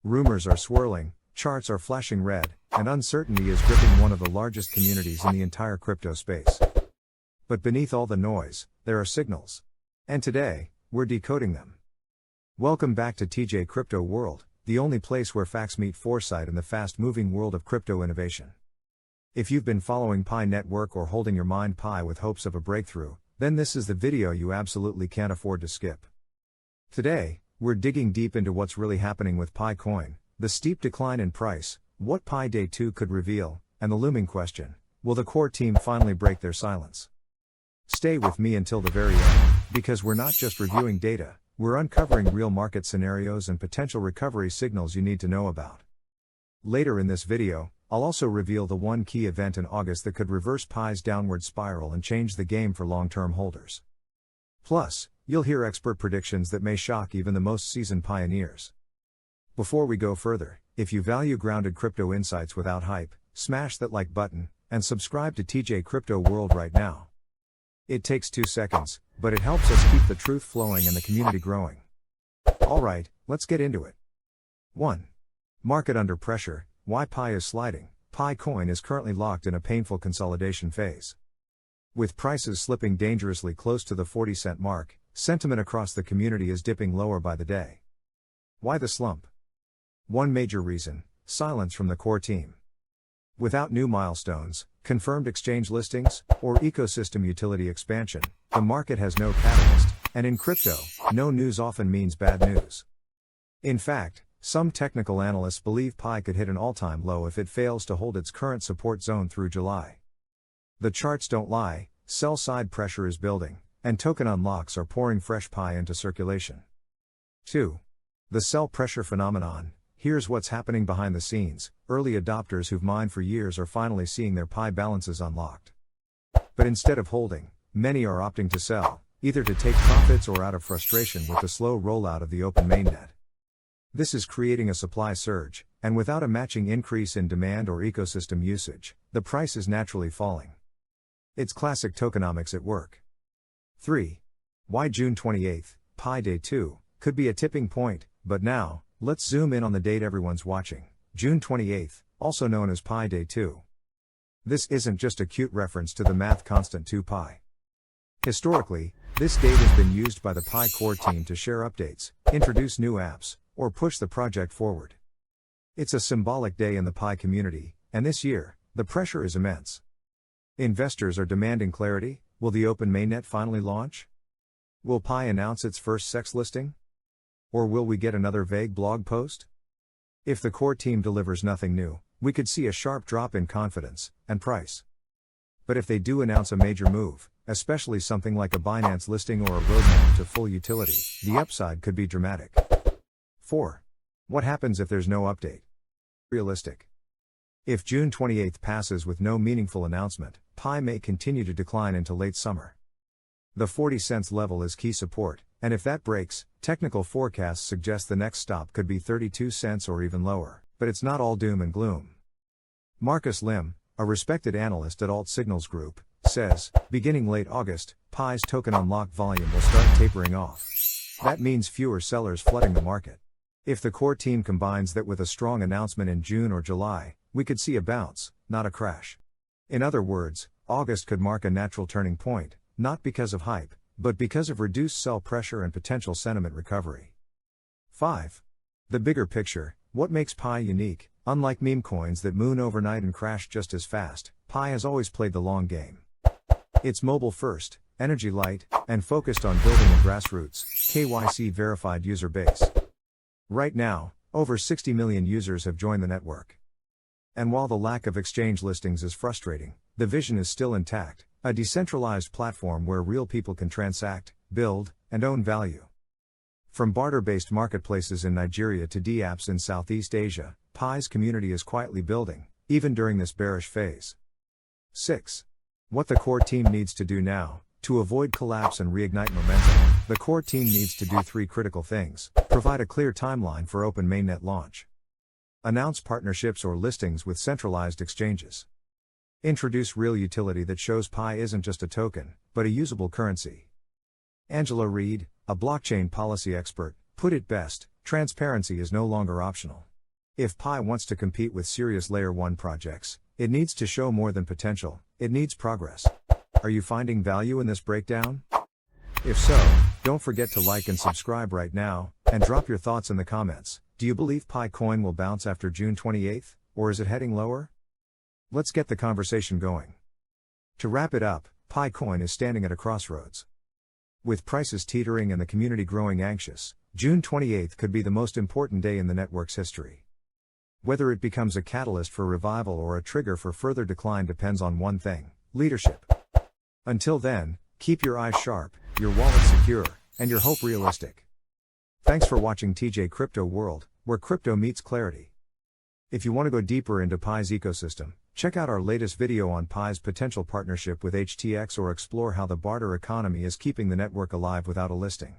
Rumors are swirling, charts are flashing red, and uncertainty is gripping one of the largest communities in the entire crypto space. But beneath all the noise, there are signals. And today, we're decoding them. Welcome back to TJ Crypto World, the only place where facts meet foresight in the fast-moving world of crypto innovation. If you've been following PiNetwork or holding your mind Pi with hopes of a breakthrough, then this is the video you absolutely can't afford to skip. Today, we're digging deep into what's really happening with Pi Coin, the steep decline in price, what Pi Day 2 could reveal, and the looming question, will the core team finally break their silence? Stay with me until the very end, because we're not just reviewing data, we're uncovering real market scenarios and potential recovery signals you need to know about. Later in this video, I'll also reveal the one key event in August that could reverse Pi's downward spiral and change the game for long-term holders. Plus, you'll hear expert predictions that may shock even the most seasoned pioneers. Before we go further, if you value grounded crypto insights without hype, smash that like button, and subscribe to TJ Crypto World right now. It takes 2 seconds, but it helps us keep the truth flowing and the community growing. Alright, let's get into it. 1. Market under pressure, why Pi is sliding. Pi Coin is currently locked in a painful consolidation phase. With prices slipping dangerously close to the 40-cent mark, sentiment across the community is dipping lower by the day. Why the slump? One major reason, silence from the core team. Without new milestones, confirmed exchange listings, or ecosystem utility expansion, the market has no catalyst, and in crypto, no news often means bad news. In fact, some technical analysts believe Pi could hit an all-time low if it fails to hold its current support zone through July. The charts don't lie, sell-side pressure is building, and token unlocks are pouring fresh Pi into circulation. 2. The sell pressure phenomenon. Here's what's happening behind the scenes. Early adopters who've mined for years are finally seeing their Pi balances unlocked. But instead of holding, many are opting to sell, either to take profits or out of frustration with the slow rollout of the open mainnet. This is creating a supply surge, and without a matching increase in demand or ecosystem usage, the price is naturally falling. It's classic tokenomics at work. 3. Why June 28th, Pi Day 2, could be a tipping point, but now, let's zoom in on the date everyone's watching. June 28th, also known as Pi Day 2. This isn't just a cute reference to the math constant 2 pi. Historically, this date has been used by the Pi core team to share updates, introduce new apps, or push the project forward. It's a symbolic day in the Pi community, and this year, the pressure is immense. Investors are demanding clarity. Will the open mainnet finally launch? Will Pi announce its first SEX listing? Or will we get another vague blog post? If the core team delivers nothing new, we could see a sharp drop in confidence and price. But if they do announce a major move, especially something like a Binance listing or a roadmap to full utility, the upside could be dramatic. 4. What happens if there's no update? Realistic. If June 28th passes with no meaningful announcement, Pi may continue to decline into late summer. The 40 cents level is key support, and if that breaks, technical forecasts suggest the next stop could be 32 cents or even lower, but it's not all doom and gloom. Marcus Lim, a respected analyst at Alt Signals Group, says, beginning late August, Pi's token unlock volume will start tapering off. That means fewer sellers flooding the market. If the core team combines that with a strong announcement in June or July, we could see a bounce, not a crash. In other words, August could mark a natural turning point, not because of hype, but because of reduced sell pressure and potential sentiment recovery. 5. The bigger picture, what makes Pi unique? Unlike meme coins that moon overnight and crash just as fast, Pi has always played the long game. It's mobile first, energy light, and focused on building a grassroots, KYC verified user base. Right now, over 60 million users have joined the network. And while the lack of exchange listings is frustrating, the vision is still intact, a decentralized platform where real people can transact, build, and own value. From barter-based marketplaces in Nigeria to dApps in Southeast Asia, Pi's community is quietly building, even during this bearish phase. 6. What the core team needs to do now. To avoid collapse and reignite momentum, the core team needs to do 3 critical things. Provide a clear timeline for open mainnet launch. Announce partnerships or listings with centralized exchanges. Introduce real utility that shows Pi isn't just a token, but a usable currency. Angela Reed, a blockchain policy expert, put it best, transparency is no longer optional. If Pi wants to compete with serious Layer 1 projects, it needs to show more than potential, it needs progress. Are you finding value in this breakdown? If so, don't forget to like and subscribe right now, and drop your thoughts in the comments. Do you believe Pi coin will bounce after June 28th, or is it heading lower? Let's get the conversation going. To wrap it up, Pi coin is standing at a crossroads. With prices teetering and the community growing anxious, June 28th could be the most important day in the network's history. Whether it becomes a catalyst for revival or a trigger for further decline depends on one thing: leadership. Until then, keep your eyes sharp, your wallet secure, and your hope realistic. Thanks for watching TJ Crypto World, where crypto meets clarity. If you want to go deeper into Pi's ecosystem, check out our latest video on Pi's potential partnership with HTX or explore how the barter economy is keeping the network alive without a listing.